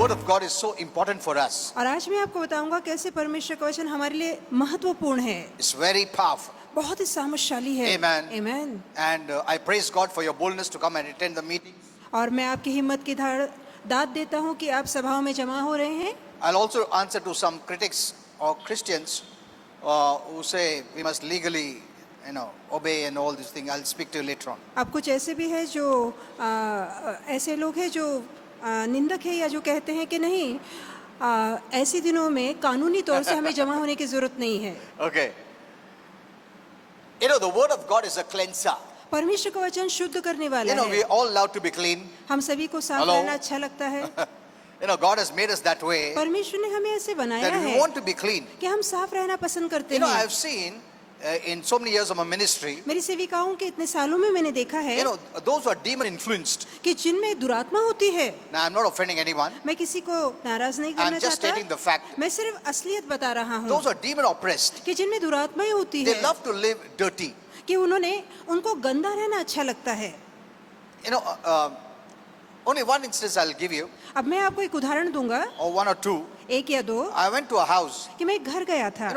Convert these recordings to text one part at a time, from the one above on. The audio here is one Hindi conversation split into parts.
word of God is so important for us. और आज मैं आपको बताऊंगा कैसे परमेश्वर का वचन हमारे लिए महत्वपूर्ण है, It's very powerful. बहुत ही सामर्थ्यशाली है। Amen. Amen. And I praise God for your boldness to come and attend the meeting. और मैं आपकी हिम्मत की दाद देता हूँ कि आप सभाओं में जमा हो रहे हैं। I'll also answer to some critics or Christians who say we must legally, obey and all these things. I'll speak to you later on. अब कुछ ऐसे भी है जो ऐसे लोग हैं जो निंदक है या जो कहते हैं कि नहीं, ऐसे दिनों में कानूनी तौर से हमें जमा होने की जरूरत नहीं है। Okay. The word of God is a cleanser. परमेश्वर का वचन शुद्ध करने वाला है। We all love to be clean. हम सभी को साफ Hello? रहना अच्छा लगता है। God has made us that way परमेश्वर ने हमें ऐसे बनाया that we है want to be clean. कि हम साफ रहना पसंद करते I हैं। have seen in so many years of my ministry, मेरी सेविकाओं के इतने सालों में मैंने देखा है those who are demon influenced. कि जिनमें दुरात्मा होती है। Now I'm not offending anyone. मैं किसी को नाराज नहीं I'm करना just stating the चाहता, fact. मैं सिर्फ असलियत बता रहा हूँ Those who are demon oppressed, कि जिनमें दुरात्माएं होती they है love to live dirty. कि उनको गंदा रहना अच्छा लगता है। Only one instance I'll give you, अब मैं आपको एक उदाहरण दूंगा, or one or two. एक या दो, I went to a house. कि मैं एक घर गया था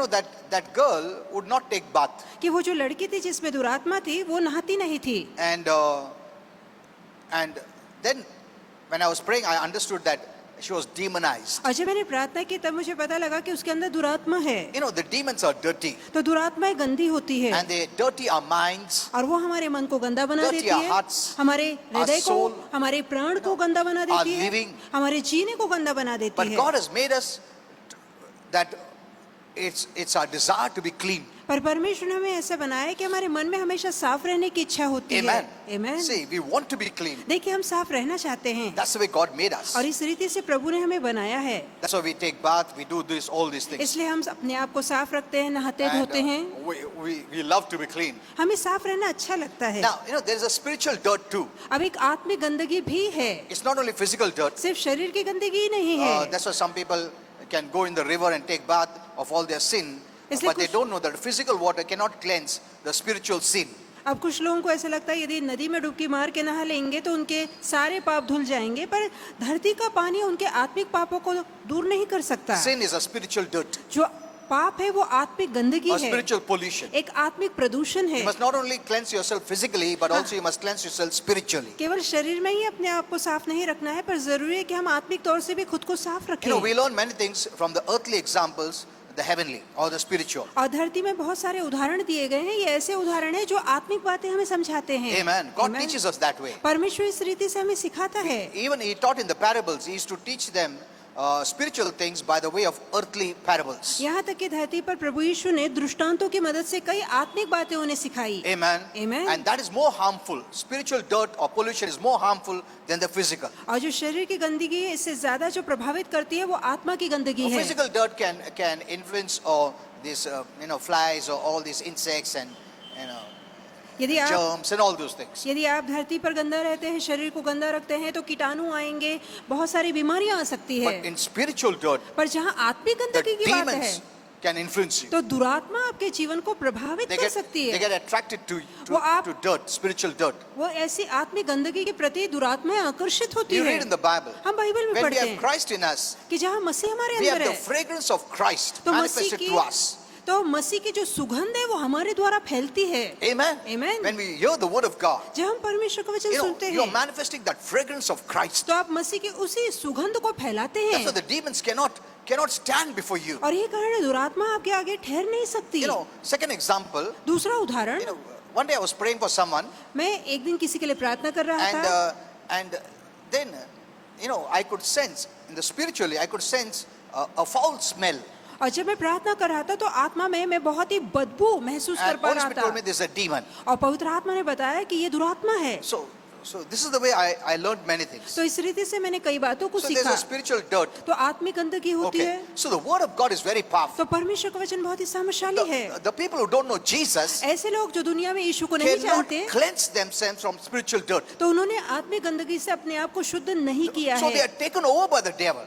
That girl would not take bath. कि वो जो लड़की थी जिसमें दुरात्मा थी वो नहाती नहीं थी। And then when I was praying, I understood that she was demonized. और जब मैंने प्रार्थना की तब मुझे पता लगा कि उसके अंदर दुरात्मा है। The demons are dirty. तो दुरात्माएं गंदी होती है And they dirty our minds. और वो हमारे मन को गंदा बना Dirty देती our है, hearts, हमारे हृदय our को, soul, हमारे प्राण को गंदा बना our देती है, living. हमारे जीने को गंदा बना देती But है। God has made us that it's our desire to be clean. पर परमेश्वर ने हमें ऐसा बनाया है कि हमारे मन में हमेशा साफ रहने की इच्छा होती है। Amen. Amen. See, we want to be clean. देखिए हम साफ रहना चाहते हैं That's the way God made us. और इस रीति से प्रभु ने हमें बनाया है। That's why we take bath, we do this, all these things. इसलिए हम अपने आप को साफ रखते हैं, नहाते And, धोते हैं। we love to be clean. हमें साफ रहना अच्छा लगता है। Now, there is a spiritual dirt too. अब एक आत्मिक गंदगी भी है, It's not only physical dirt. सिर्फ शरीर की गंदगी ही नहीं है। That's why some people can go in the river and take bath of all their sin, but they don't know that physical water cannot cleanse the spiritual sin. अब कुछ लोगों को ऐसा लगता है यदि नदी में डुबकी मार के नहा लेंगे तो उनके सारे पाप धुल जाएंगे, पर धरती का पानी उनके आत्मिक पापों को दूर नहीं कर सकता। Sin is a spiritual dirt, जो पाप है वो आत्मिक गंदगी a है, spiritual pollution. एक आत्मिक प्रदूषण है। You must not only cleanse yourself physically, but also you must cleanse yourself spiritually. केवल शरीर में ही अपने आप को साफ नहीं रखना है, पर जरूरी है कि हम आत्मिक तौर से भी खुद को साफ रखें। We learn many things from the earthly examples, the heavenly or the spiritual. और धरती में बहुत सारे उदाहरण दिए गए हैं, ये ऐसे उदाहरण हैं जो आत्मिक बातें हमें समझाते हैं। Amen. God Amen. teaches us that way. परमेश्वर इस रीति से हमें सिखाता है। Even He taught in the parables. He used to teach them spiritual things by the way of earthly parables. यहाँ तक कि धरती पर प्रभु यीशु ने दृष्टांतों की मदद से कई आत्मिक बातें उन्हें सिखाई। Amen. Amen. And that is more harmful. Spiritual dirt or pollution is more harmful than the physical. और जो शरीर की गंदगी है इससे ज्यादा जो प्रभावित करती है वो आत्मा की गंदगी है। Physical dirt can influence these flies or all these insects and यदि आप germs and all those things. यदि आप धरती पर गंदा रहते हैं, शरीर को गंदा रखते हैं तो कीटाणु आएंगे, बहुत सारी बीमारियां आ सकती है। But in spiritual dirt, पर जहाँ आत्मिक the गंदगी की बात है demons can influence you. तो दुरात्मा आपके जीवन को प्रभावित कर सकती They है। get attracted to वो to dirt, spiritual dirt. वो ऐसी आत्मिक गंदगी के प्रति दुरात्माएं आकर्षित होती You है। read in the Bible, हम बाइबल में when we पढ़ते have हैं Christ in us, कि जहाँ मसीह हमारे we have अंदर the है fragrance of Christ तो manifested to us. तो मसीह की जो सुगंध है वो हमारे द्वारा फैलती है। Amen. Amen. When we hear the word of God, जब हम परमेश्वर का वचन सुनते you are हैं manifesting that fragrance of Christ. तो आप मसीह की उसी सुगंध को फैलाते That's why हैं the demons cannot stand before you. और ये कारण है दुरात्मा आपके आगे ठहर नहीं सकती। Second example, दूसरा उदाहरण, one day I was praying for someone, मैं एक दिन किसी के लिए प्रार्थना कर रहा था and then I could sense in the spiritually I could sense a foul smell. और जब मैं प्रार्थना कर रहा था तो आत्मा में मैं बहुत ही बदबू महसूस कर And पा Holy रहा Spirit told me था there's a demon. और पवित्र आत्मा ने बताया कि ये दुरात्मा है। So this is the way I learned many things. तो इस रीति से मैंने कई बातों को So there's सीखा। a spiritual dirt. तो आत्मिक गंदगी होती Okay. है। So the word of God is very powerful. तो परमेश्वर का वचन बहुत ही सामर्थ्यशाली है। The people who don't know Jesus ऐसे लोग जो दुनिया में यीशु को नहीं cannot जानते cleanse themselves from spiritual dirt. तो उन्होंने आत्मिक गंदगी से अपने आप को शुद्ध नहीं किया So they है are taken over by the devil.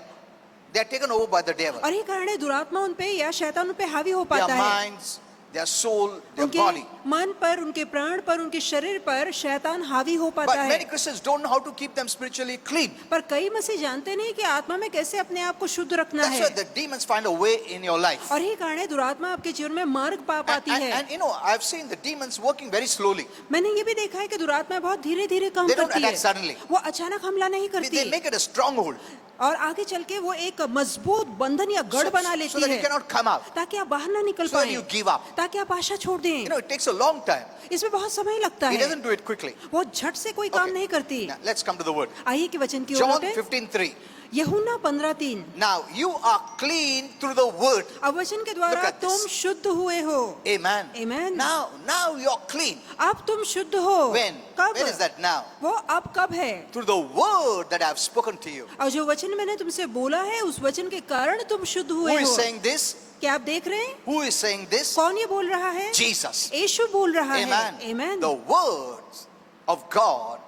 They are taken over by the devil. और ये कारण है दुरात्मा उन पे या शैतान उन पे हावी हो Their पाता है। minds, their soul, their उनके body. मन पर, उनके प्राण पर, उनके शरीर पर शैतान हावी हो पाता But है। many Christians don't know how to keep them spiritually clean. पर कई मसीह जानते नहीं कि आत्मा में कैसे अपने आप को शुद्ध रखना That's है। why the demons find a way in your life. और यही कारण है दुरात्मा आपके जीवन में मार्ग पा पाती है। And you know, I've seen the demons working very slowly. मैंने ये भी देखा है कि दुरात्मा बहुत धीरे धीरे काम They don't करती attack है। suddenly. वो अचानक हमला नहीं They करती make it a stronghold और आगे चल के वो एक मजबूत बंधन या गढ़ बना so लेती that you है cannot come out. ताकि आप बाहर ना निकल So that पाए, you give up. ताकि आप आशा छोड़ दें। You know, it takes a long time. इसमें बहुत समय लगता He है, doesn't do it quickly. वो झट से कोई काम Okay. नहीं करती। Now, let's come to the word. आइए कि वचन की ओर John लौटें। 15:3. यूहन्ना 15:3। Now you are clean through the word. अब वचन के Look द्वारा at this. तुम शुद्ध हुए हो। Amen. Amen. Now you're clean. अब तुम शुद्ध हो। When? कब? When is that now? वो अब कब है? Through the word that I've spoken to you. और जो वचन मैंने तुमसे बोला है उस वचन के कारण तुम शुद्ध Who हुए is हो। saying this? क्या आप देख रहे हैं? Who is saying this? कौन ये बोल रहा है? Jesus. यीशु बोल रहा है। Amen. Amen. The words of God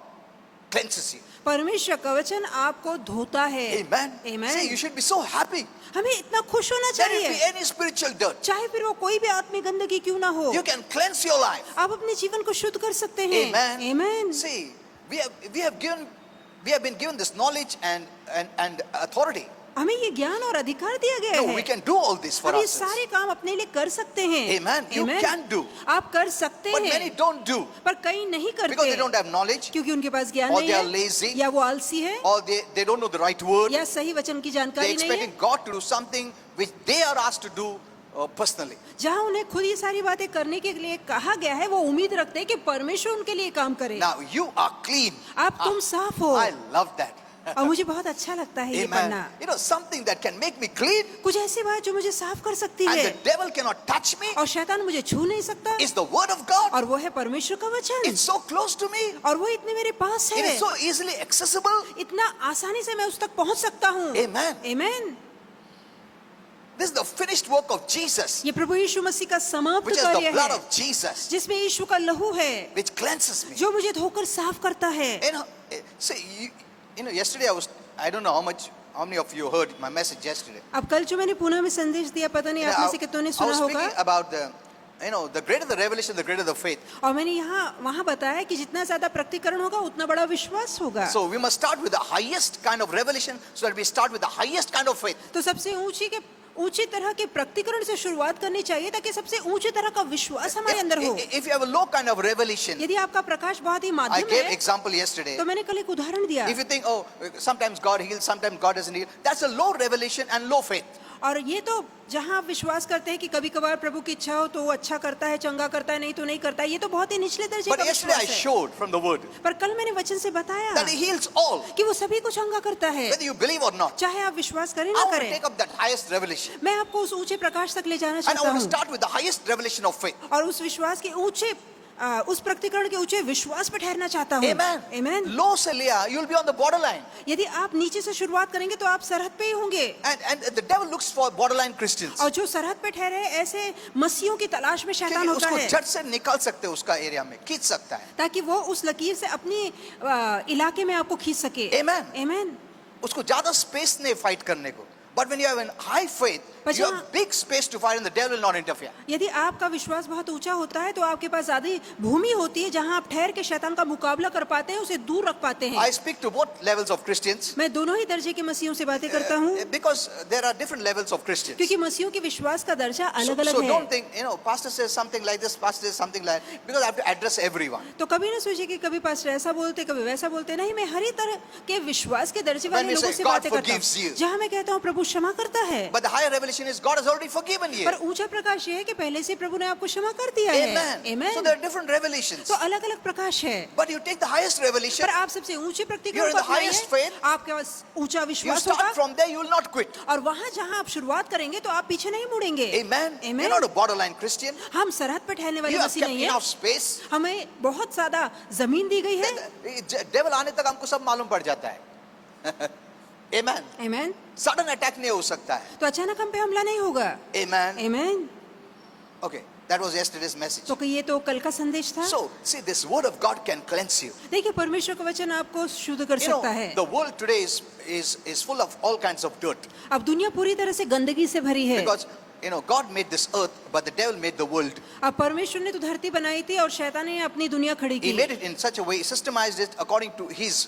cleanses you. परमेश्वर का वचन आपको धोता है। Amen. Amen. See, you should be so happy. हमें इतना खुश होना There will be चाहिए, any spiritual dirt. चाहे फिर वो कोई भी आत्मिक गंदगी क्यों ना हो। You can cleanse your life. आप अपने जीवन को शुद्ध कर सकते हैं। Amen. Amen. See, we have been given this knowledge and authority. हमें ये ज्ञान और अधिकार दिया गया No, है। we can do all this for हम ये ourselves. सारे काम अपने लिए कर सकते हैं। Amen. You Amen. can do. आप कर सकते But many हैं, don't do पर कई नहीं because they don't करते have knowledge क्योंकि उनके पास ज्ञान or नहीं they are है, lazy या वो आलसी है, or they don't know the right word. या सही वचन की They're जानकारी नहीं है। expecting God to do something which they are asked to do personally. जहाँ उन्हें खुद ये सारी बातें करने के लिए कहा गया है, वो उम्मीद रखते हैं कि परमेश्वर उनके लिए काम करे। Now you are clean. आप तुम साफ हो। I love that. और मुझे बहुत अच्छा लगता है ये Amen. पढ़ना। You know, something that can make me clean कुछ ऐसी बात जो मुझे साफ कर सकती and है the devil cannot touch me और शैतान मुझे छू नहीं सकता, is the word of God. और वो है परमेश्वर का वचन। It's so close to me. और वो इतने मेरे पास It है, is so easily accessible. इतना आसानी से मैं उस तक पहुंच सकता हूँ। Amen. Amen. This is the finished work of Jesus, ये प्रभु यीशु मसीह का समाप्त which is कार्य the blood है, of Jesus, जिसमें यीशु का लहू है, which cleanses me. जो मुझे धोकर साफ करता है। You know, see, you know, yesterday I don't know how many of you heard my message yesterday. अब कल जो मैंने पुणे में संदेश दिया, पता नहीं You know, आप में से कितनों ने I सुना was होगा। speaking about the greater the revelation, the greater the faith. और मैंने यहाँ वहाँ बताया कि जितना ज्यादा प्रकटीकरण होगा उतना बड़ा विश्वास होगा। So we must start with the highest kind of revelation, so that we start with the highest kind of faith. तो सबसे ऊंची तरह के प्रकटीकरण से शुरुआत करनी चाहिए ताकि सबसे ऊंची तरह का विश्वास हमारे अंदर हो। If you have a low kind of revelation, यदि आपका प्रकाश बहुत ही I माध्यम gave है, example yesterday. तो मैंने कल एक उदाहरण दिया। If you think, oh, sometimes God heals, sometimes God doesn't heal, that's a low revelation and low faith. और ये तो जहाँ आप विश्वास करते हैं कि कभी कभार प्रभु की इच्छा हो तो वो अच्छा करता है, चंगा करता है, नहीं तो नहीं करता है, ये तो बहुत ही निचले दर्जे But का yesterday I विश्वास है। showed from the word पर कल मैंने वचन से बताया that He heals all, कि वो सभी को चंगा करता है, whether you believe or not. चाहे आप विश्वास करें I ना want to करें। take up that highest revelation, मैं आपको उस ऊंचे प्रकाश तक ले जाना and I चाहता want to हूँ start with the highest revelation of faith. और उस विश्वास के ऊंचे उस प्रकटीकरण के ऊंचे विश्वास पर ठहरना चाहता हूँ। Amen. Amen. Low से लिया, you'll be on the borderline, यदि आप नीचे से शुरुआत करेंगे तो आप सरहद पे ही होंगे, and the devil looks for borderline Christians. और जो सरहद पे ठहरे ऐसे मसीहों की तलाश में शैतान क्योंकि होता उसको है झट से निकाल सकते हैं उसका एरिया में, खींच सकता है, ताकि वो उस लकीर से अपनी इलाके में आपको खींच सके। Amen. Amen. उसको ज्यादा स्पेस नहीं फाइट करने को. But when you have a high faith, But you जहाँ- have big space to fight and the devil will not interfere. यदि आपका विश्वास बहुत ऊंचा होता है तो आपके पास ज्यादा भूमि होती है जहां आप ठहर के शैतान का मुकाबला कर पाते हैं, उसे दूर रख पाते हैं। I speak to both levels of Christians मैं दोनों ही दर्जे के मसीहों से बातें करता हूँ because there are different levels of Christians. क्योंकि मसीहों के विश्वास का दर्जा So, अलग अलग so है। don't think, pastor says something like this, pastor says something like that, because I have to address everyone. तो कभी ना सोचिए कि कभी पास्टर ऐसा बोलते कभी वैसा बोलते, नहीं, मैं हर ही तरह के विश्वास के दर्जे When वाले we लोगों say से God बातें करता forgives you. हूँ, जहाँ मैं कहता हूँ प्रभु क्षमा करता है, But the higher revelation is God has already forgiven you. पर ऊंचा प्रकाश ये है कि पहले से प्रभु ने आपको क्षमा कर दिया है। Amen. Amen. So there are different revelations. तो अलग अलग प्रकाश है, But you take the highest revelation, पर आप सबसे ऊंचे You're प्रकटीकरण in को the highest अपनाइए, faith. आपके पास ऊंचा you विश्वास start होगा from there, you will not quit. और वहाँ जहाँ आप शुरुआत करेंगे तो आप पीछे नहीं मुड़ेंगे। Amen. Amen. You're not a borderline Christian. हम सरहद पर ठहरने वाले You have मसीह kept नहीं है, enough space. हमें बहुत ज्यादा जमीन दी गई है। Devil आने तक हमको सब मालूम पड़ जाता है. Amen. Amen. Sudden attack नहीं हो सकता है. तो अचानक हम पे हमला नहीं होगा। Amen. Amen. Okay, that was yesterday's message. तो ये तो कल का संदेश था। So, see, this word of God can cleanse you. देखिए परमेश्वर का वचन आपको शुद्ध कर सकता है। The world today is full of all kinds of dirt. अब दुनिया पूरी तरह से गंदगी से भरी है, Because God made this earth, but the devil made the world. अब परमेश्वर ने तो धरती बनाई थी और शैतान ने अपनी दुनिया खड़ी He की made it in such a way, systemized it according to his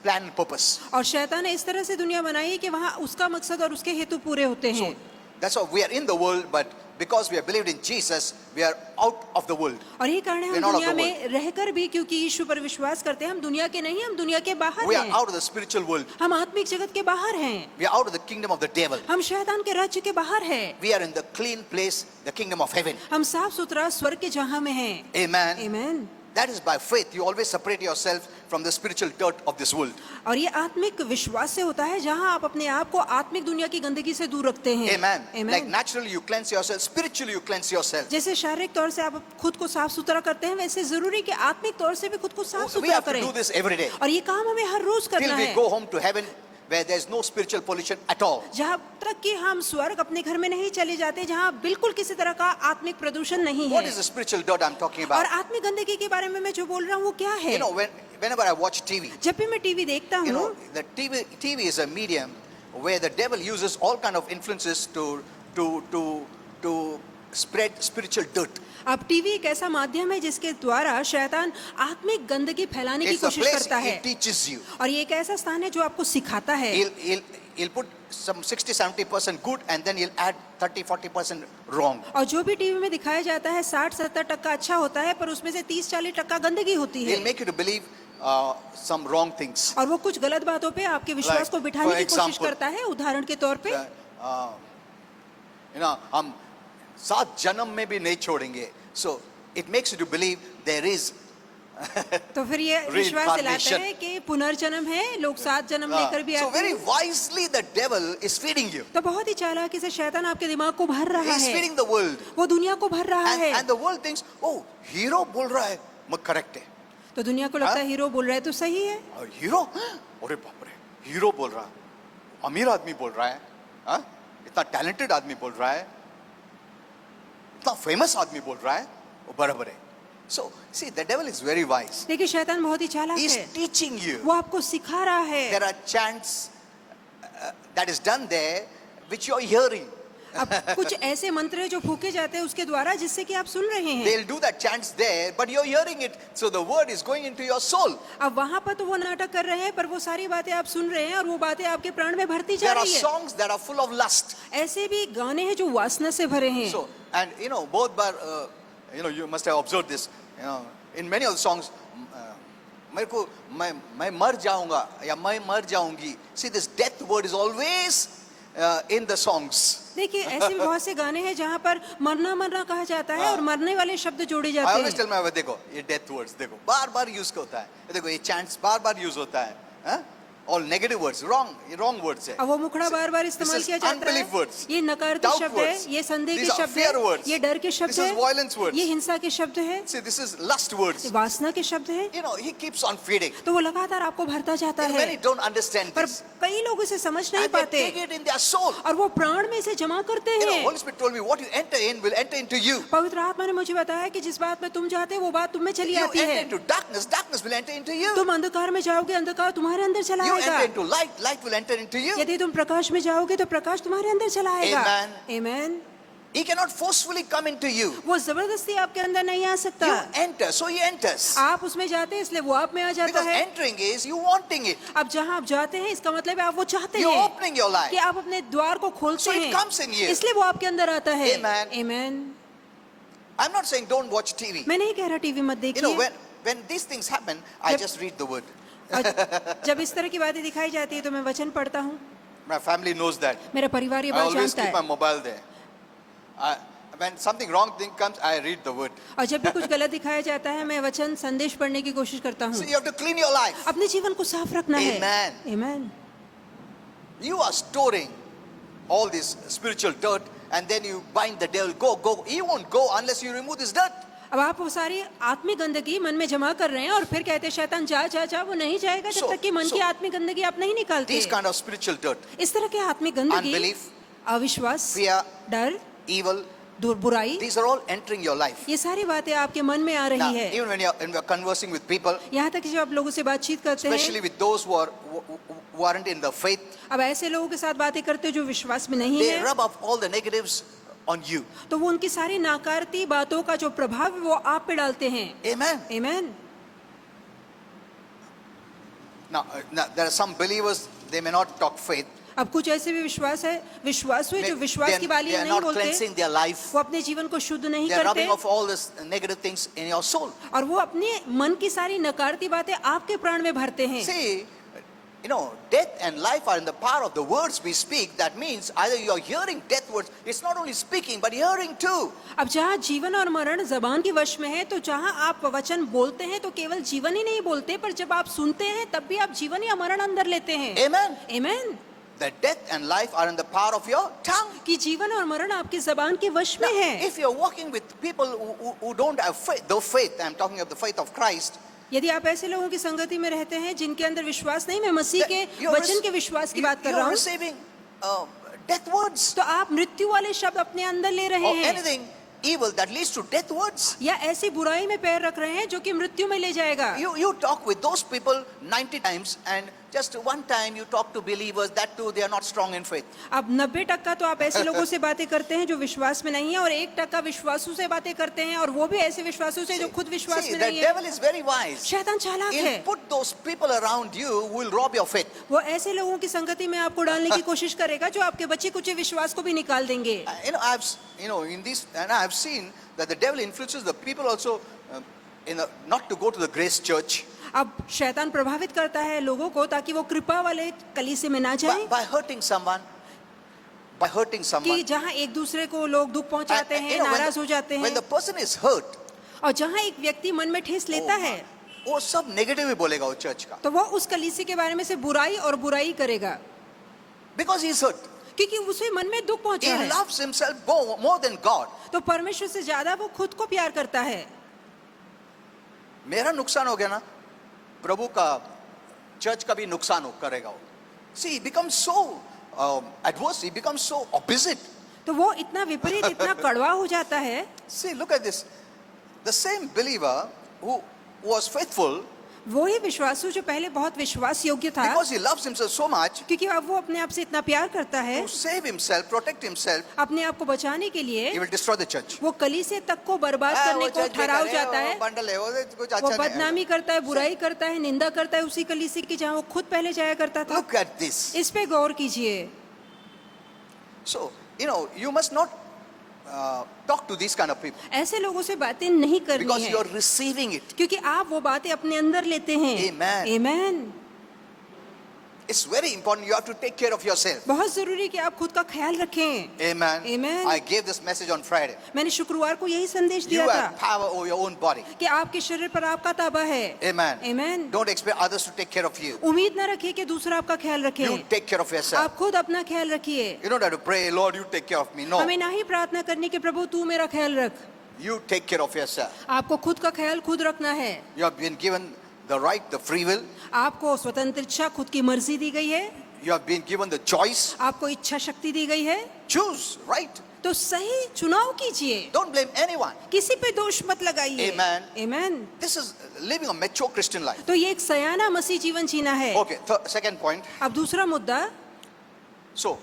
plan and purpose. और शैतान ने इस तरह से दुनिया बनाई कि वहाँ उसका मकसद और उसके हेतु पूरे होते हैं। So that's why we are in the world, but because we have believed in Jesus, we are out of the world. और यही कारण है We are हम not of दुनिया the में रहकर भी क्योंकि यीशु पर विश्वास करते हैं, हम दुनिया के नहीं, हम दुनिया के बाहर We are हैं। out of the spiritual world. हम आत्मिक जगत के बाहर हैं। We are out of the kingdom of the devil. हम शैतान के राज्य के बाहर हैं। We are in the clean place, the kingdom of heaven. हम साफ सुथरा स्वर्ग के जहां में हैं। Amen. आमीन। That is by faith. You always separate yourself from the spiritual dirt of this world. और ये आत्मिक विश्वास से होता है जहां आप अपने आप को आत्मिक दुनिया की गंदगी से दूर रखते हैं। Amen. आमीन। Like naturally you cleanse yourself, spiritually you cleanse yourself. जैसे शारीरिक तौर से आप खुद को साफ सुथरा करते हैं, वैसे जरूरी कि आत्मिक तौर से भी खुद को साफ We सुथरा have to करें। do this every day और ये काम हमें हर रोज करना till we है। go home to heaven where there is no spiritual pollution at all. जहाँ तक कि हम स्वर्ग अपने घर में नहीं चले जाते, जहाँ बिल्कुल किसी तरह का आत्मिक प्रदूषण नहीं What है। is the spiritual dirt I'm talking और about? आत्मिक गंदगी के बारे में मैं जो बोल रहा हूँ वो क्या है? Whenever I watch TV, जब भी मैं टीवी देखता हूँ, the TV is a medium where the devil uses all kind of influences to spread spiritual dirt. अब टीवी एक ऐसा माध्यम है जिसके द्वारा शैतान आत्मिक गंदगी फैलाने की It's a कोशिश place करता he है। teaches you. और ये एक ऐसा स्थान है जो आपको सिखाता है। He'll put some 60-70% good and then he'll add 30-40% wrong. और जो भी टीवी में दिखाया जाता है 60-70% अच्छा होता है, पर उसमें से 30-40% गंदगी होती He'll है। make you to believe some wrong things. और वो कुछ गलत बातों पे आपके विश्वास को बिठाने for की कोशिश example, करता है। उदाहरण के तौर पे हम 7 जन्म में भी नहीं छोड़ेंगे. So it makes you to believe there is तो फिर ये विश्वास दिलाता है कि पुनर्जन्म है, लोग 7 जन्म लेकर भी so आते very हैं। wisely the devil is feeding you. तो बहुत ही चालाकी से शैतान आपके दिमाग को भर रहा He's है, feeding the world. वो दुनिया को भर रहा है। And the world thinks, oh, hero बोल रहा है, मैं correct है. तो दुनिया को लगता है हीरो बोल रहा है तो सही है। और हीरो, अरे बाप रे, हीरो बोल रहा है, अमीर आदमी बोल रहा है, हाँ? इतना टैलेंटेड आदमी बोल रहा है, इतना फेमस आदमी बोल रहा है, वो बराबर है. So see, the devil is very wise. देखिए शैतान बहुत ही चालाक He's है, teaching you. वो आपको सिखा रहा है। There are chants that is done there which you are hearing. अब कुछ ऐसे मंत्र हैं जो फूके जाते हैं उसके द्वारा जिससे कि आप सुन रहे हैं। They'll do that chants there, but you're hearing it, so the word is going into your soul. अब वहाँ पर तो वो नाटक कर रहे हैं, पर वो सारी बातें आप सुन रहे हैं और वो बातें आपके प्राण में भरती जा There are रही है। songs that are full of lust. ऐसे भी गाने हैं जो वासना से भरे हैं। So, and both bar, you must have observed this. In many of the songs, मेरे को मैं मर जाऊंगा या मैं मर जाऊंगी. See, this death word is always in the songs. देखिए ऐसे भी बहुत से गाने हैं जहाँ पर मरना मरना कहा जाता है और मरने वाले शब्द जोड़े I जाते always हैं। tell my wife, देखो ये death words देखो बार बार यूज होता है, देखो ये chants बार बार यूज होता है, हाँ? All negative words, wrong words है. अब वो मुखड़ा बार बार इस्तेमाल is किया जाता unbelief है। words, ये नकारती doubt शब्द words, है, ये संदेह these के are शब्द fear है, words, ये डर के शब्द this is violence है, words. ये हिंसा के शब्द है, See, this is lust words. ये वासना के शब्द है। He keeps on feeding. तो वो लगातार आपको भरता जाता And है, many don't understand पर this. कई लोग इसे समझ नहीं And they पाते take it in their soul. और वो प्राण में इसे जमा करते हैं। Holy Spirit told me, what you enter in will enter into you. पवित्र आत्मा ने मुझे बताया कि जिस बात में तुम जाते हो वो बात तुम में चली You आती enter है। into darkness, darkness will enter into you. तुम अंधकार में जाओगे, अंधकार तुम्हारे अंदर चला You आएगा। enter into light, light will enter into you. यदि तुम प्रकाश में जाओगे तो प्रकाश तुम्हारे अंदर चला आएगा। Amen. आमीन। He cannot forcefully come into you. वो जबरदस्ती आपके अंदर नहीं आ सकता। You enter, so he enters. आप उसमें जाते हैं इसलिए वो आप में आ जाता Because है। entering is you wanting it. अब जहाँ आप जाते हैं इसका मतलब है आप वो चाहते You're हैं opening your life. कि आप अपने द्वार को खोलते So it हैं, comes in you. इसलिए वो आपके अंदर आता है। Amen. आमीन। I'm not saying don't watch TV. मैं नहीं कह रहा टीवी मत देखिए। When these things happen, I Jab- just read the word. और जब इस तरह की बातें दिखाई जाती है तो मैं वचन पढ़ता हूँ। My family knows that. मेरा परिवार ये I बात always जानता keep my है। mobile there. When something wrong thing comes, I read the word. और जब भी कुछ गलत दिखाया जाता है मैं वचन संदेश पढ़ने की कोशिश करता So हूँ। you have to clean your life. अपने जीवन को साफ रखना है। Amen. आमीन। You are storing all this spiritual dirt, and then you bind the devil. Go. He won't go unless you remove this dirt. अब आप वो सारी आत्मिक गंदगी मन में जमा कर रहे हैं और फिर कहते हैं शैतान जा वो नहीं जाएगा जब तक कि मन की आत्मिक गंदगी आप नहीं निकालते। These kind of spiritual dirt, इस तरह की आत्मिक गंदगी, unbelief, अविश्वास, fear, डर, evil, बुराई, these are all entering your life. ये सारी बातें आपके मन में आ Now, रही है। even when you're conversing with people, यहाँ तक कि जब आप लोगों से बातचीत करते especially हैं, with those who aren't in the faith, अब ऐसे लोगों के साथ बातें करते हो जो विश्वास में नहीं they है, rub off all the negatives on you. तो वो उनकी सारी नाकारती बातों का जो प्रभाव है वो आप पे डालते हैं। Amen. आमीन। Now, there are some believers, they may not talk faith. अब कुछ ऐसे भी विश्वासु जो विश्वास की They वाली are नहीं not बोलते, cleansing their life. वो अपने जीवन को शुद्ध नहीं They are करते rubbing off all this negative things in your soul. और वो अपने मन की सारी नकारती बातें आपके प्राण में भरते हैं। See, you know, death and life are in the power of the words we speak. That means either you are hearing death words, it's not only speaking, but hearing too. अब जहाँ जीवन और मरण जबान के वश में है, तो जहाँ आप वचन बोलते हैं तो केवल जीवन ही नहीं बोलते, पर जब आप सुनते हैं तब भी आप जीवन या मरण अंदर लेते हैं। Amen. आमीन। The death and life are in the power of your tongue. कि जीवन और मरण आपकी जबान के वश में Now, है। if you're walking with people who don't have faith, though faith, I'm talking of the faith of Christ, यदि आप ऐसे लोगों की संगति में रहते हैं जिनके अंदर विश्वास नहीं, मैं मसीह के you're वचन के विश्वास की बात कर रहा you're हूँ, receiving death words तो आप मृत्यु वाले शब्द अपने अंदर ले रहे or हैं, anything evil that leads to death words. या ऐसी बुराई में पैर रख रहे हैं जो कि मृत्यु में ले जाएगा। You talk with those people 90 times and just one time you talk to believers, that too they are not strong in faith. अब 90% तो आप ऐसे लोगों से बातें करते हैं जो विश्वास में नहीं है, और 1% विश्वासु से बातें करते हैं, और वो भी ऐसे विश्वासु से जो खुद विश्वास See, में the नहीं है। devil is very wise. शैतान चालाक है, He'll put those people around you who will rob your faith. वो ऐसे लोगों की संगति में आपको डालने की कोशिश करेगा जो आपके बच्चे कुछ विश्वास को भी निकाल देंगे। In this, and I've seen that the devil influences the people also not to go to the grace church. अब शैतान प्रभावित करता है लोगों को ताकि वो कृपा वाले कलीसिया में ना जाएं, By hurting someone, कि जहाँ एक दूसरे को लोग दुख पहुंचाते हैं, नाराज हो जाते when हैं, the person is hurt, और जहाँ एक व्यक्ति मन में ठेस लेता है, वो सब नेगेटिव ही बोलेगा वो चर्च का, तो वो उस कलीसिया के बारे में से बुराई और बुराई करेगा, because he is hurt. क्योंकि उसे मन में दुख पहुंचा He है। loves himself more than God. तो परमेश्वर से ज्यादा वो खुद को प्यार करता है। मेरा नुकसान हो गया ना, प्रभु का चर्च का भी नुकसान करेगा वो। See, he becomes so adverse, he becomes so opposite. तो वो इतना विपरीत, इतना कड़वा हो जाता है। See, look at this. The same believer who was faithful, वो ही विश्वासु जो पहले बहुत विश्वास योग्य था, because he loves himself so much, क्योंकि अब वो अपने आप से इतना प्यार करता है, to save himself, protect himself, अपने आप को बचाने के लिए he will destroy the church. वो कलीसिया तक को बर्बाद वो करने को church ठहराव बेकार है, जाता है। वो बंडल है, वो कुछ वो अच्छा नहीं है। बदनामी करता है, बुराई करता है, निंदा करता है उसी कलीसिया की जहाँ वो खुद पहले जाया करता था। Look at this. इस पे गौर कीजिए। So, you must not talk to these kind of people, ऐसे लोगों से बातें नहीं करनी because है, you are receiving it. क्योंकि आप वो बातें अपने अंदर लेते हैं। Amen. आमीन। It's very important. You have to take care of yourself. बहुत जरूरी है कि आप खुद का ख्याल रखें। Amen. Amen. I gave this message on Friday. मैंने शुक्रवार को यही संदेश You दिया have था power over your own body. कि आपके शरीर पर आपका ताबा है। Amen. आमीन। Don't expect others to take care of you. उम्मीद न रखिए कि दूसरा आपका ख्याल You रखे, take care of yourself. आप खुद अपना ख्याल रखिए। You don't have to pray, Lord, you take care of me. No. हमें ना ही प्रार्थना करनी कि प्रभु तू मेरा ख्याल रख, You take care of yourself. आपको खुद का ख्याल खुद रखना है। You have been given the right, the free will. आपको स्वतंत्र इच्छा, खुद की मर्जी दी गई है, You have been given the choice. आपको इच्छा शक्ति दी गई है, Choose, right? तो सही चुनाव कीजिए, Don't blame anyone. किसी पे दोष मत लगाइए। Amen. आमीन। This is living a mature Christian life. तो ये एक सयाना मसीह जीवन जीना है। Okay, second point. अब दूसरा मुद्दा, So,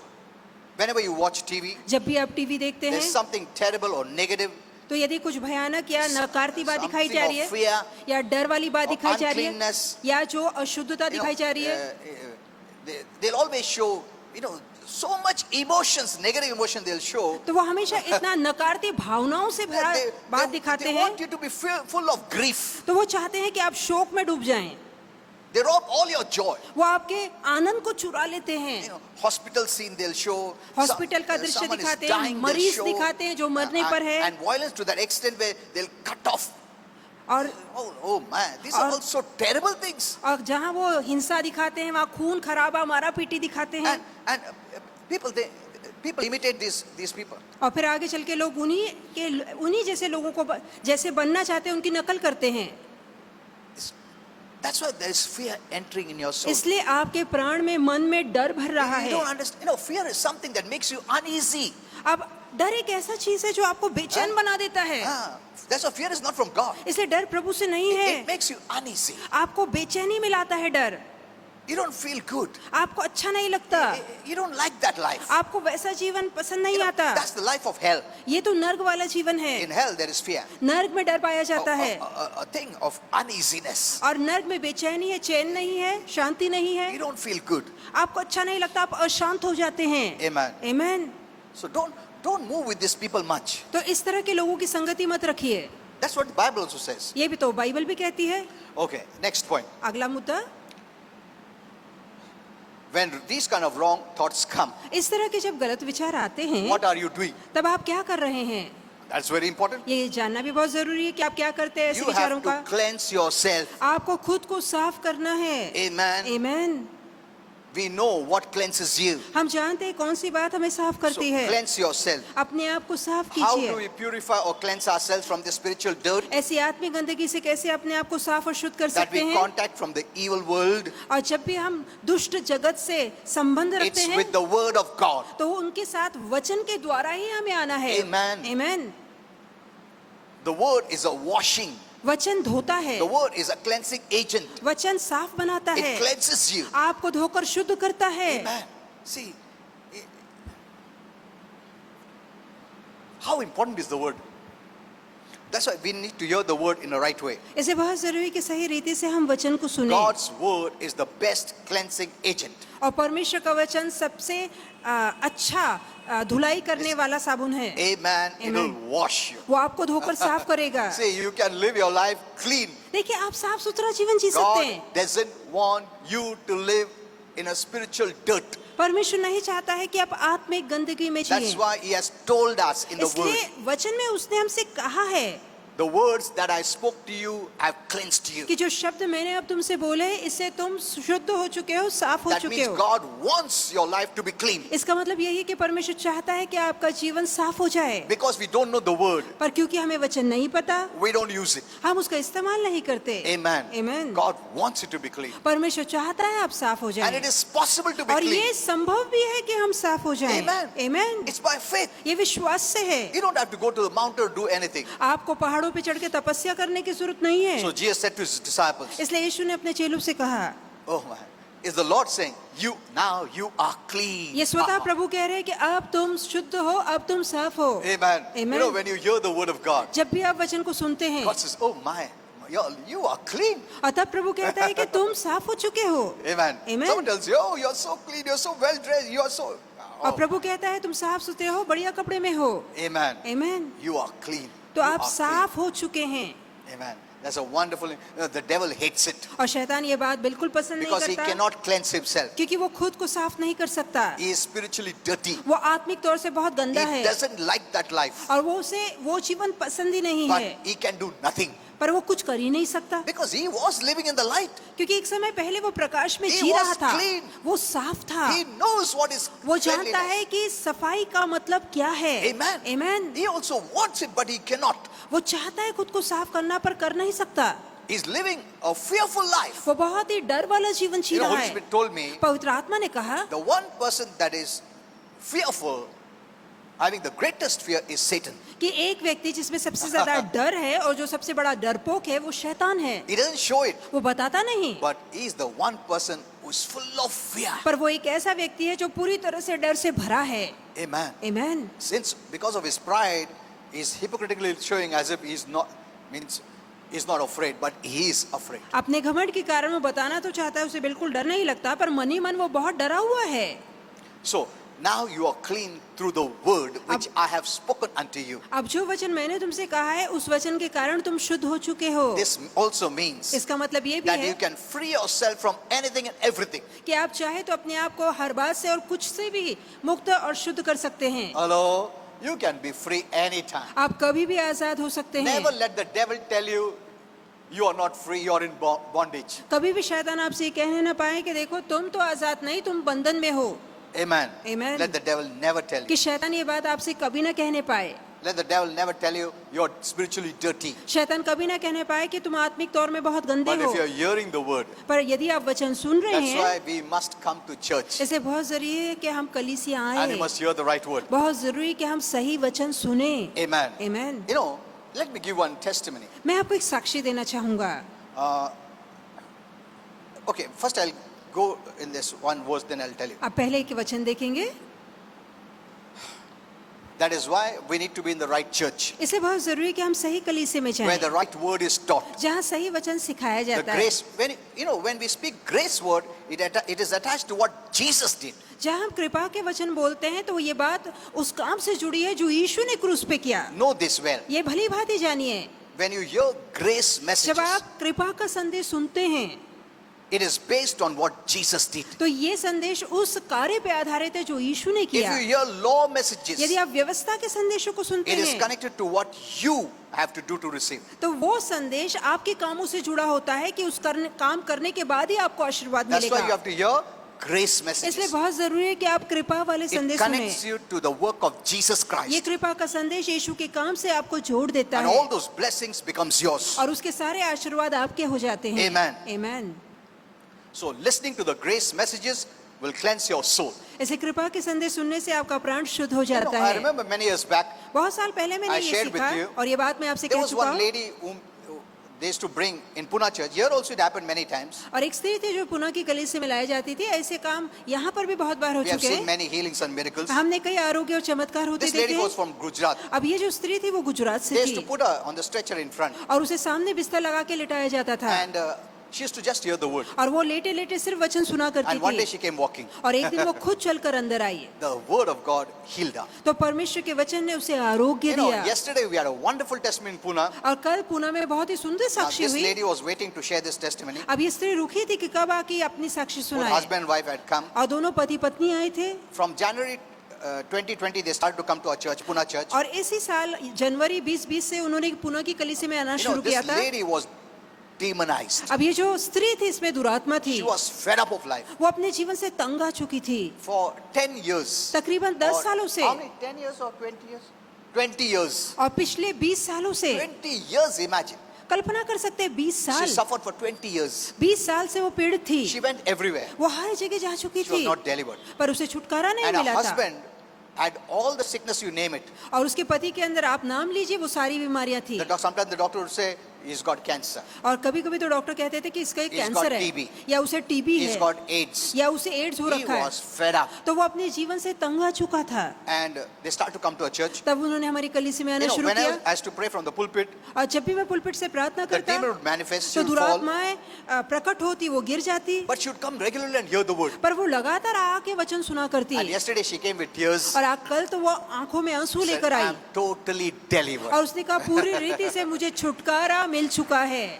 whenever you watch TV, जब भी आप टीवी देखते there's हैं, something terrible or negative, तो यदि कुछ भयानक या नकारती बात दिखाई जा रही something of है, fear, या डर वाली बात or दिखाई जा रही है, uncleanness, या जो अशुद्धता दिखाई जा रही है, they'll always show, so much emotions, negative emotion they'll show. तो वो हमेशा इतना नकारती भावनाओं से भरा बात दिखाते They हैं, want you to be full of grief. तो वो चाहते हैं कि आप शोक में डूब जाएं, They rob all your joy. वो आपके आनंद को चुरा लेते हैं। Hospital scene they'll show. Hospital का दृश्य someone is दिखाते हैं, dying, they'll मरीज show. दिखाते हैं जो मरने पर है, And violence to that extent where they'll cut off. और Oh man, these are all so terrible things. जहाँ वो हिंसा दिखाते हैं, वहाँ खून खराबा मारा पीटी दिखाते हैं, And people imitate these people. और फिर आगे चल के लोग उन्हीं जैसे लोगों को जैसे बनना चाहते हैं उनकी नकल करते हैं। That's why there is fear entering in your soul. इसलिए आपके प्राण में, मन में डर भर रहा You है। don't understand. You know, fear is something that makes you uneasy. अब डर एक ऐसा चीज है जो आपको बेचैन बना देता है। That's why fear is not from God. इसलिए डर प्रभु से नहीं है। It makes you uneasy. आपको बेचैनी मिलाता है डर। You don't feel good. आपको अच्छा नहीं लगता। You don't like that life. आपको वैसा जीवन पसंद नहीं आता। That's the life of hell. ये तो नर्क वाला जीवन है। In hell there is fear. नर्क में डर पाया जाता है A thing of uneasiness. और नर्क में बेचैनी है, चैन नहीं है, शांति नहीं है। You don't feel good. आपको अच्छा नहीं लगता, आप अशांत हो जाते हैं। Amen. Amen. So don't move with these people much. तो इस तरह के लोगों की संगति मत रखिए। That's what the Bible also says. ये भी तो बाइबल भी कहती है। Okay, next point. अगला मुद्दा, When these kind of wrong thoughts come, इस तरह के जब गलत विचार आते हैं what are you doing? तब आप क्या कर रहे हैं? That's very important. ये जानना भी बहुत जरूरी है कि आप क्या करते हैं ऐसे You विचारों have to का। cleanse yourself. आपको खुद को साफ करना है। Amen. Amen. We know what cleanses you. हम जानते हैं कौन सी बात हमें साफ So करती है। cleanse yourself. अपने आप को साफ How do कीजिए। we purify or cleanse ourselves from the spiritual dirt ऐसी आत्मिक गंदगी से कैसे अपने आप को साफ और शुद्ध कर that सकते we हैं? contact from the evil world? और जब भी हम दुष्ट जगत से संबंध रखते It's हैं with the word of God. तो उनके साथ वचन के द्वारा ही हमें आना है। Amen. Amen. The word is a washing. वचन धोता है, The word is a cleansing agent. वचन साफ बनाता है, It cleanses you. आपको धोकर शुद्ध करता है। Amen. See, how important is the word? That's why we need to hear the word in the right way. इसे बहुत जरूरी कि सही रीति से हम वचन को सुने। God's word is the best cleansing agent. और परमेश्वर का वचन सबसे अच्छा धुलाई करने वाला साबुन है। Amen. It will Amen. wash you. वो आपको धोकर साफ करेगा। See, you can live your life clean. देखिए, आप साफ सुथरा जीवन जी सकते God हैं। doesn't want you to live in a spiritual dirt. परमेश्वर नहीं चाहता है कि आप आत्मिक गंदगी में That's जिएं। why He has told us in the इसलिए word. वचन में उसने हमसे कहा है The words that I spoke to you have cleansed you. कि जो शब्द मैंने अब तुमसे बोले इससे तुम शुद्ध हो चुके हो, साफ हो That चुके means हो। God wants your life to be clean. इसका मतलब यही है कि परमेश्वर चाहता है कि आपका जीवन साफ हो जाए। Because we don't know the word, पर क्योंकि हमें वचन नहीं पता, we don't use it. हम उसका इस्तेमाल नहीं करते। Amen. Amen. God wants it to be clean. परमेश्वर चाहता है आप साफ हो And it जाएं। is possible to be और clean. ये संभव भी है कि हम साफ हो जाएं। Amen. Amen. It's by faith. ये विश्वास से है। You don't have to go to the mountain or do anything. आपको पहाड़ों पे चढ़ के तपस्या करने की जरूरत नहीं है। So Jesus said to His disciples, इसलिए यीशु ने अपने चेलों से कहा, oh my, is the Lord saying, now you are clean. ये स्वतः प्रभु कह रहे हैं कि अब तुम शुद्ध हो, अब तुम साफ हो। Amen. Amen. You know, when you hear the word of God, जब भी आप वचन को सुनते हैं God says, oh my, you are clean. और तब प्रभु कहता है कि तुम साफ हो चुके हो। Amen. Amen. Someone tells you, oh, you're so clean, you're so well dressed, you're so. और प्रभु कहता है तुम साफ सुथरे हो, बढ़िया कपड़े में हो। Amen. Amen. You are clean. तो You आप are साफ हो चुके हैं। clean. Amen. That's a wonderful. The devil hates it और शैतान ये बात बिल्कुल पसंद नहीं because he करता cannot cleanse himself. क्योंकि वो खुद को साफ नहीं कर सकता। He is spiritually dirty. वो आत्मिक तौर से बहुत गंदा He है doesn't like that life, और वो उसे वो जीवन पसंद ही नहीं but है, he can do nothing पर वो कुछ कर ही नहीं सकता because he was living in the light. क्योंकि एक समय पहले वो प्रकाश में He जी रहा was था, clean. वो साफ था, He knows what is वो जानता cleanliness. है कि सफाई का मतलब क्या है। Amen. Amen. He also wants it, but he cannot. वो चाहता है खुद को साफ करना पर कर नहीं सकता। He's living a fearful life. वो बहुत ही डर वाला जीवन जी You know, रहा Holy है। Spirit told me पवित्र आत्मा ने कहा the one person that is fearful, having the greatest fear, is Satan. कि एक व्यक्ति जिसमें सबसे ज्यादा डर है और जो सबसे बड़ा डरपोक है वो शैतान है। He doesn't show it, वो बताता नहीं, but he is the one person who is full of fear. पर वो एक ऐसा व्यक्ति है जो पूरी तरह से डर से भरा है। Amen. Amen. Since because of his pride, he's hypocritically showing as if he's not, means he's not afraid, but he is afraid. अपने घमंड के कारण वो बताना तो चाहता है, उसे बिल्कुल डर नहीं लगता, पर मन ही मन वो बहुत डरा हुआ है। So now you are clean through the word which I have spoken unto you. अब जो वचन मैंने तुमसे कहा है उस वचन के कारण तुम शुद्ध हो चुके हो। This also means इसका मतलब ये भी that है you can free yourself from anything and everything. कि आप चाहे तो अपने आप को हर बात से और कुछ से भी मुक्त और शुद्ध कर सकते हैं। Hello, you can be free anytime. आप कभी भी आजाद हो सकते हैं। Never let the devil tell you you are not free, you are in bondage. कभी भी शैतान आपसे ये कहने ना पाए कि देखो तुम तो आजाद नहीं, तुम बंधन में हो। Amen. Amen. Let the devil never tell you. कि शैतान ये बात आपसे कभी ना कहने पाए। let the devil never tell you you're spiritually dirty. शैतान कभी ना कहने पाए कि तुम आत्मिक तौर में बहुत गंदे But हो, if you're hearing the word, पर यदि आप वचन सुन रहे that's हैं, why we must come to church. इसे बहुत जरूरी है कि हम कलीसिया And आए, you must hear the right word. बहुत जरूरी है कि हम सही वचन सुने। Amen. Amen. You know, let me give one testimony. मैं आपको एक साक्षी देना चाहूंगा। Okay, first I'll go in this one verse, then I'll tell you. आप पहले एक वचन देखेंगे। That is why we need to be in the right church, इसलिए बहुत जरूरी है कि हम सही कलीसिया में where जाएं, the right word is taught. जहाँ सही वचन सिखाया The जाता है, grace, when we speak grace word, it is attached to what Jesus did. जहाँ हम कृपा के वचन बोलते हैं तो ये बात उस काम से जुड़ी है जो यीशु ने क्रूस पे किया। Know this well. ये भली भांति जानिए, When you hear grace जब messages, आप कृपा का संदेश सुनते हैं it is based on what Jesus did. तो ये संदेश उस कार्य पे आधारित है जो यीशु ने If किया। you hear law messages, यदि आप व्यवस्था के संदेशों को सुनते it is हैं connected to what you have to do to receive. तो वो संदेश आपके कामों से जुड़ा होता है कि उस काम करने के बाद ही आपको आशीर्वाद That's why you मिलेगा। have to hear grace इसलिए messages. बहुत जरूरी है कि आप कृपा वाले It संदेश connects सुनें। you to the work of Jesus ये Christ. कृपा का संदेश यीशु के काम से आपको जोड़ देता And है all those blessings becomes yours. और उसके सारे आशीर्वाद आपके हो जाते हैं। Amen. Amen. So listening to the grace messages will cleanse your soul. ऐसे कृपा के संदेश सुनने से आपका प्राण शुद्ध हो जाता I है। remember many years back, बहुत साल पहले मैंने I ये shared with सीखा you. और ये बात मैं आपसे there कह was चुका one हूँ। lady whom they used to bring in Pune church. Here also it happened many times. और एक स्त्री थी जो पुणे की गली से मिलाई जाती थी। ऐसे काम यहाँ पर भी बहुत बार हो We have चुके seen हैं। many healings and miracles. हमने कई आरोग्य और चमत्कार होते This देखे lady हैं। was from Gujarat. अब ये जो स्त्री थी वो गुजरात से They used to थी put her on the stretcher in front. और उसे सामने बिस्तर लगा के लिटाया जाता था And she used to just hear the word. और वो लेटे लेटे सिर्फ वचन सुना करती And one day थी she came walking. और एक दिन वो खुद चलकर अंदर आई The word of God healed her. तो परमेश्वर के वचन ने उसे आरोग्य You know, दिया। yesterday we had a wonderful testimony in Pune. और कल पुणे में बहुत ही सुंदर Now, साक्षी this हुई। lady was waiting to share this testimony. अब ये स्त्री रुकी थी कि कब आके अपनी साक्षी Her सुनाए husband and wife had come. और दोनों पति पत्नी आए थे From January 2020, they started to come to our church, Pune church. और इसी साल जनवरी 2020 से उन्होंने पुणे की कलीसिया में आना You know, शुरू किया this था। lady was demonized. अब ये जो स्त्री थी इसमें दुरात्मा थी, She was fed up of life. वो अपने जीवन से तंग आ चुकी थी। For 10 years. तकरीबन 10 Or सालों से How many? 10 years or 20 years? 20 years. और पिछले 20 सालों से 20 years, imagine. कल्पना कर सकते हैं 20 She साल suffered for 20 years. 20 साल से वो पीड़ित थी। She went everywhere. वो हर जगह जा चुकी She was थी not delivered. पर उसे छुटकारा नहीं And her मिला था। husband had all the sickness, you name it. और उसके पति के अंदर आप नाम लीजिए वो सारी बीमारियां थी। Sometimes the doctor would say, he's got cancer. और कभी कभी तो डॉक्टर कहते थे कि इसका एक He's कैंसर got है TB. या उसे टीबी He's है got AIDS. या उसे एड्स हो He रखा है। was fed up. तो वो अपने जीवन से तंग आ चुका था। And they started to come to a church. तब उन्होंने हमारी कलीसिया में आना You know, शुरू when किया I used to pray from the pulpit, और जब भी मैं पुलपिट से प्रार्थना the करता demon would manifest, she तो would fall, दुरात्माएं प्रकट होती, वो गिर जाती, but she would come regularly and hear the word. पर वो लगातार आके वचन सुना करती। And yesterday she came with tears. और कल तो वो आंखों में आंसू Said, लेकर आई I'm totally delivered. और उसने कहा पूरी रीति से मुझे छुटकारा मिल चुका है।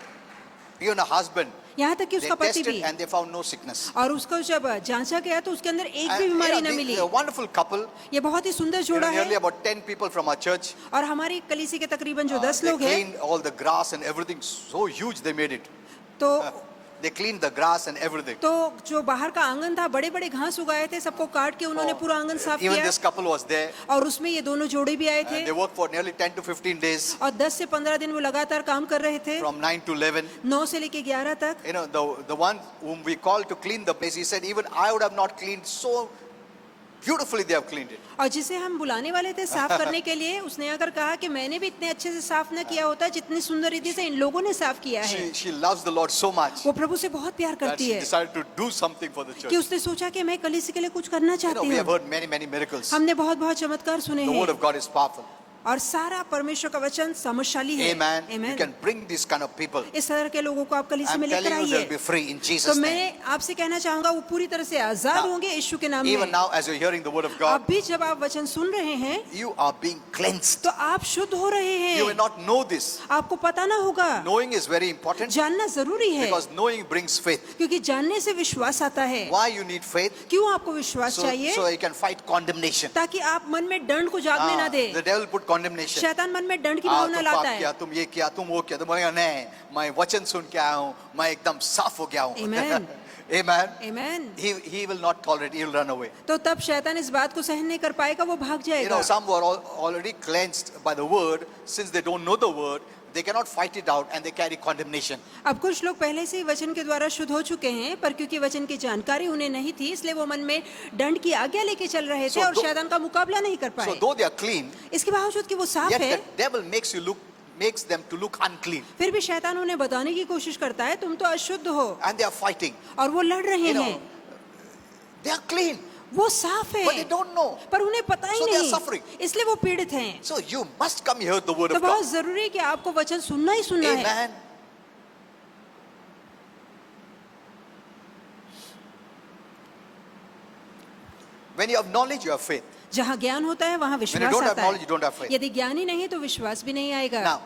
Even her husband, यहाँ तक कि they उसका पति tested भी। and they found no sickness. और उसको जब जांचा गया तो उसके अंदर एक And, भी you बीमारी know, न मिली। a wonderful couple, ये बहुत ही सुंदर जोड़ा nearly है about 10 people from our church. और हमारी कलीसिया के तकरीबन जो 10 They लोग हैं cleaned all the grass and everything. So huge they made it. तो They cleaned the grass and everything. तो जो बाहर का आंगन था बड़े बड़े घास उगाए थे, सबको काट के उन्होंने पूरा आंगन साफ Even किया this couple was there. और उसमें ये दोनों जोड़े भी आए थे And they worked for nearly 10 to 15 days, और 10 से 15 दिन वो लगातार काम कर रहे थे, from 9 to 11. 9 से लेके 11 तक। You know, the one whom we called to clean the place, he said, even I would have not cleaned so beautifully they have cleaned it. और जिसे हम बुलाने वाले थे साफ करने के लिए, उसने आकर कहा कि मैंने भी इतने अच्छे से साफ न किया होता जितनी सुंदर रीति से इन लोगों ने साफ किया है। She loves the Lord so much वो प्रभु से बहुत प्यार that करती she है decided to do something for the church. कि उसने सोचा कि मैं कलीसिया के लिए कुछ करना You know, चाहती we have हूँ। heard many miracles. हमने बहुत बहुत चमत्कार सुने The word हैं of God is powerful. और सारा परमेश्वर का वचन सामर्थ्यशाली है। Amen. You Amen. can bring these kind of people. इस तरह के लोगों को आप कलीसिया I'm में लेकर telling you, they'll be आइए। free in तो Jesus' name. मैं आपसे कहना चाहूंगा वो पूरी तरह से आजाद Now, होंगे यीशु के नाम Even में। now, as you're hearing the word of God, अब भी जब आप वचन सुन रहे हैं you are being cleansed. तो आप शुद्ध हो रहे You will हैं। not know this. आपको पता ना होगा, Knowing is very important जानना जरूरी है because knowing brings faith. क्योंकि जानने से विश्वास आता है। Why you need faith? क्यों आपको विश्वास So चाहिए? you can fight condemnation. ताकि आप मन में दंड को जागने ना दे। The devil put condemnation. शैतान मन में दंड की तुम भावना लाता पाप किया, है। तुम ये किया, तुम वो किया, तुम नहीं, मैं वचन सुन के आया हूँ, मैं एकदम साफ हो गया हूँ। Amen. Amen. Amen. He will not tolerate, he will run away. तो तब शैतान इस बात को सहन नहीं कर पाएगा, वो भाग You जाएगा. know, some who are already cleansed by the word, since they don't know the word, they cannot fight it out and they carry condemnation. अब कुछ लोग पहले से ही वचन के द्वारा शुद्ध हो चुके हैं, पर क्योंकि वचन की जानकारी उन्हें नहीं थी, इसलिए वो मन में दंड की आज्ञा लेके चल रहे थे So और शैतान का मुकाबला नहीं कर So पाए. though they are clean, इसके बावजूद कि वो साफ yet है, the devil makes them to look unclean. फिर भी शैतान उन्हें बताने की कोशिश करता है, तुम तो अशुद्ध हो, And they are fighting. और वो लड़ रहे You know, हैं. they are clean, वो साफ but they है, don't know. पर उन्हें पता ही So they are नहीं, suffering. इसलिए वो पीड़ित हैं. So you must come hear the word तो of God. बहुत जरूरी है कि आपको वचन सुनना ही सुनना है. Amen. When you have knowledge, you have faith. जहाँ ज्ञान होता है वहाँ When you विश्वास don't have आता knowledge, you है. don't have faith. यदि ज्ञान ही नहीं तो विश्वास भी नहीं आएगा. Now,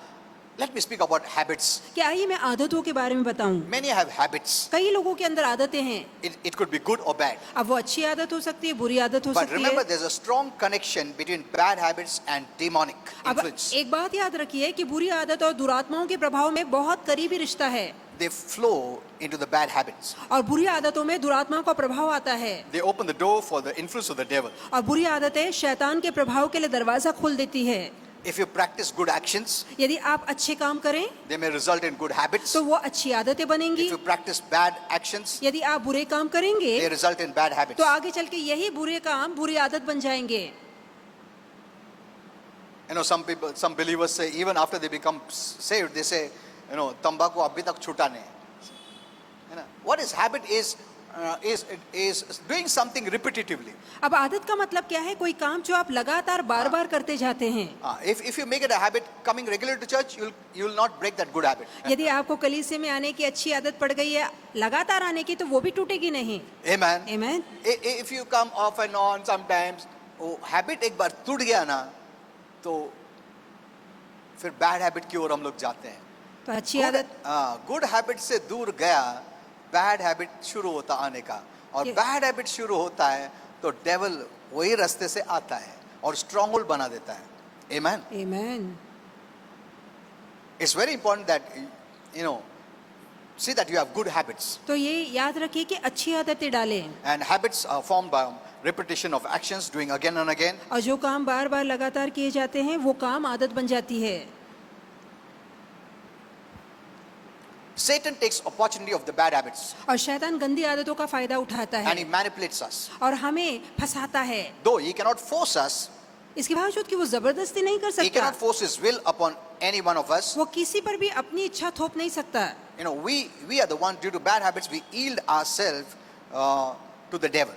let me speak about habits. कि आइए मैं आदतों के बारे में बताऊं. Many have habits. कई लोगों के अंदर आदतें हैं. It could be good or bad. अब वो अच्छी आदत हो सकती है, बुरी आदत हो But सकती remember, है. there's a strong connection between bad habits and demonic अब influence. एक बात याद रखिए कि बुरी आदत और दुरात्माओं के प्रभाव में बहुत करीबी रिश्ता है. They flow into the bad habits. और बुरी आदतों में दुरात्माओं का प्रभाव आता है. They open the door for the influence of the devil. और बुरी आदतें शैतान के प्रभाव के लिए दरवाजा खोल देती है. If you practice good actions, यदि आप अच्छे काम करें they may result in good habits. तो वो अच्छी आदतें बनेंगी. If you practice bad actions, यदि आप बुरे काम करेंगे they result in bad habits. तो आगे चल के यही बुरे काम बुरी आदत बन जाएंगे. You know, some people, some believers say, even after they become saved, they say, you know, तंबाकू अभी तक छूटा नहीं. You know, what is habit is doing something repetitively. अब आदत का मतलब क्या है? कोई काम जो आप लगातार बार बार करते जाते हैं. If you make it a habit, coming regularly to church, you will not break that good habit. यदि आपको कलीसिया में आने की अच्छी आदत पड़ गई है, लगातार आने की, तो वो भी टूटेगी नहीं. Amen. Amen. If you come off and on sometimes, वो habit एक बार टूट गया ना, तो फिर bad habit की ओर हम लोग जाते हैं. तो अच्छी आदत गुड हैबिट से दूर गया, बैड हैबिट शुरू होता आने का, और बैड हैबिट शुरू होता है तो डेविल वही रास्ते से आता है और स्ट्रॉन्ग होल्ड बना देता है. Amen. Amen. It's very important that you know see that you have good habits. तो ये याद रखिए कि अच्छी आदतें डालें. And habits are formed by repetition of actions, doing again and again. और जो काम बार बार लगातार किए जाते हैं वो काम आदत बन जाती है. Satan takes opportunity of the bad habits और शैतान गंदी आदतों का फायदा उठाता and he है manipulates us. और हमें फंसाता है. Though he cannot force us, इसके बावजूद कि वो जबरदस्ती नहीं कर he सकता, cannot force his will upon any one of us. वो किसी पर भी अपनी इच्छा थोप नहीं सकता. You know, we are the one, due to bad habits, we yield ourselves to the devil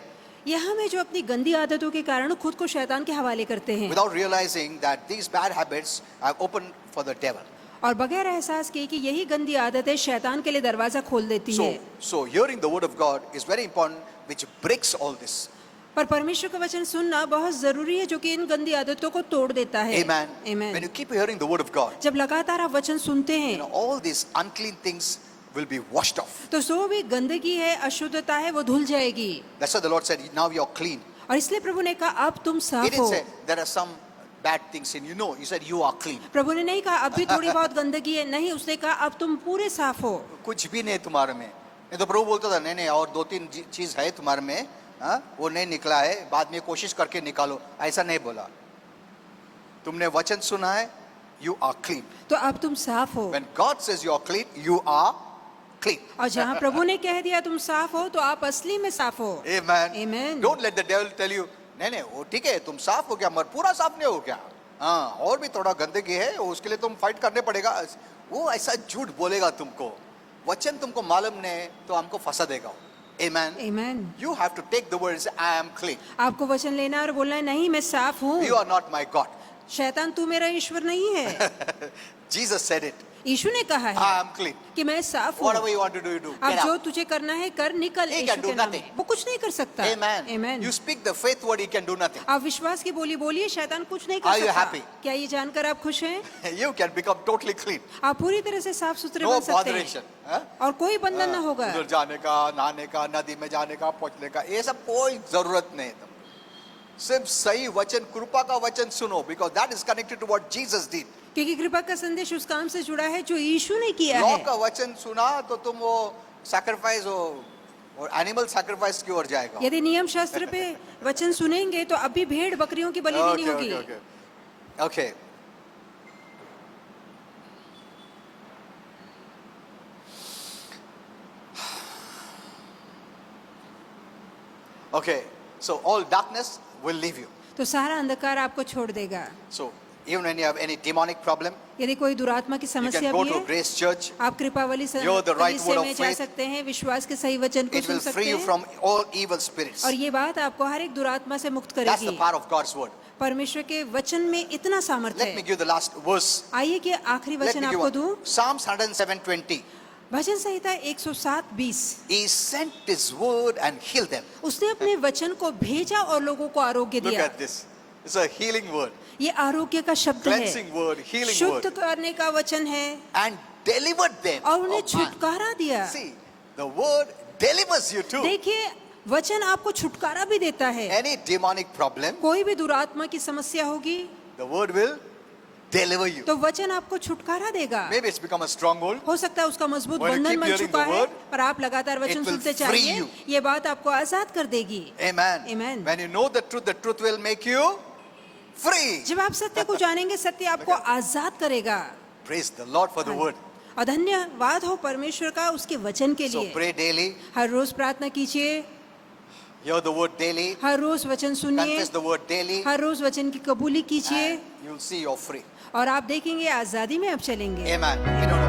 ये हमें जो अपनी गंदी आदतों के कारण खुद को शैतान के हवाले करते हैं without realizing that these bad habits are open for the devil. और बगैर एहसास किए कि यही गंदी आदतें शैतान के लिए दरवाजा खोल देती है. So hearing the word of God is very important, which breaks all this. पर परमेश्वर का वचन सुनना बहुत जरूरी है जो कि इन गंदी आदतों को तोड़ देता है. Amen. Amen. When you keep hearing the word of God, जब लगातार आप वचन सुनते you हैं know, all these unclean things will be washed off. तो जो भी गंदगी है, अशुद्धता है, वो धुल जाएगी. That's why the Lord said, now you're clean. और इसलिए प्रभु ने कहा अब तुम He साफ didn't हो. say there are some bad things in you. No, he said you are clean. प्रभु ने नहीं कहा अब भी थोड़ी बहुत गंदगी है, नहीं, उसने कहा अब तुम पूरे साफ हो. कुछ भी नहीं तुम्हारे में. नहीं तो प्रभु बोलता था नहीं नहीं और दो तीन चीज है तुम्हारे में, वो नहीं निकला है, बाद में कोशिश करके निकालो. ऐसा नहीं बोला. तुमने वचन सुना है, you are clean. तो अब तुम साफ हो. When God says you are clean, you are clean. और जहाँ प्रभु ने कह दिया तुम साफ हो, तो आप असली में साफ हो. Amen. Amen. Don't let the devil tell you, नहीं नहीं वो ठीक है तुम साफ हो क्या, मगर पूरा साफ नहीं हो क्या, हाँ और भी थोड़ा गंदगी है, उसके लिए तुम फाइट करने पड़ेगा. वो ऐसा झूठ बोलेगा तुमको. वचन तुमको मालूम नहीं तो हमको फंसा देगा. Amen. Amen. You have to take the word and say, I am clean. आपको वचन लेना और बोलना है नहीं मैं साफ हूँ. You are not my God. शैतान तू मेरा ईश्वर नहीं है. Jesus said it. यीशु ने कहा है I am clean. कि मैं साफ हूँ. Whatever you want to do, you do. अब Get जो out. तुझे करना है कर, निकल. He यीशु can do के नाम nothing. में. वो कुछ नहीं कर सकता. Amen. Amen. You speak the faith word, he can do nothing. आप विश्वास की बोली बोलिए, शैतान कुछ नहीं कर Are you सकता. happy? क्या ये जानकर आप खुश हैं? You can become totally clean. आप पूरी तरह से साफ सुथरे No बन सकते botheration. हैं और कोई बंधन न होगा. उधर जाने का, नहाने का, नदी में जाने का, पहुंचने का, ये सब कोई जरूरत नहीं है. सिर्फ सही वचन, कृपा का वचन सुनो, because that is connected to what Jesus did. क्योंकि कृपा का संदेश उस काम से जुड़ा है जो यीशु ने किया लॉ है. का वचन सुना तो तुम वो सैक्रिफाइस और एनिमल सैक्रिफाइस की ओर जाएगा. यदि नियम शास्त्र पे वचन सुनेंगे तो अभी भेड़ बकरियों की बलि देनी Okay, होगी. okay, okay. Okay. Okay, so all darkness will leave you. तो सारा अंधकार आपको छोड़ देगा. So even when you have any demonic problem, यदि कोई दुरात्मा की you समस्या can go भी to है, Grace Church. आप कृपावली Hear the right word of में जा faith. सकते हैं, विश्वास के सही वचन को It सुन will सकते free you हैं from all evil spirits. और ये बात आपको हर एक दुरात्मा से मुक्त That's the करेगी. power of God's word. परमेश्वर के वचन में इतना सामर्थ्य Let me है. give the last verse. आइए कि आखिरी Let वचन me give आपको one. दूं. Psalms 107:20. Bhajan Samhita 107:20. He sent his word and healed them. उसने अपने वचन को भेजा और लोगों को आरोग्य Look दिया. at this. It's a healing word, ये आरोग्य का शब्द cleansing है, word, healing शुद्ध word, करने का वचन है and delivered them. और उन्हें Oh, man. छुटकारा दिया. See, the word delivers you too. देखिए वचन आपको छुटकारा भी देता है. Any demonic problem, कोई भी दुरात्मा की समस्या होगी the word will deliver you. तो वचन आपको छुटकारा देगा. Maybe it's become a stronghold. हो सकता है उसका मजबूत When you बंधन keep बन hearing चुका the है, word, पर आप लगातार वचन it will सुनते free चाहिए. you. ये बात आपको आजाद कर देगी. Amen. Amen. When you know the truth will make you free. जब आप सत्य को जानेंगे सत्य आपको आजाद करेगा. Praise the Lord for the word. और धन्यवाद हो परमेश्वर का उसके वचन के So लिए. pray daily, हर रोज प्रार्थना कीजिए, hear the word daily, हर रोज वचन सुनिए, confess the word daily, हर रोज वचन की कबूली कीजिए and you'll see you're free. और आप देखेंगे आजादी में आप चलेंगे. Amen. We don't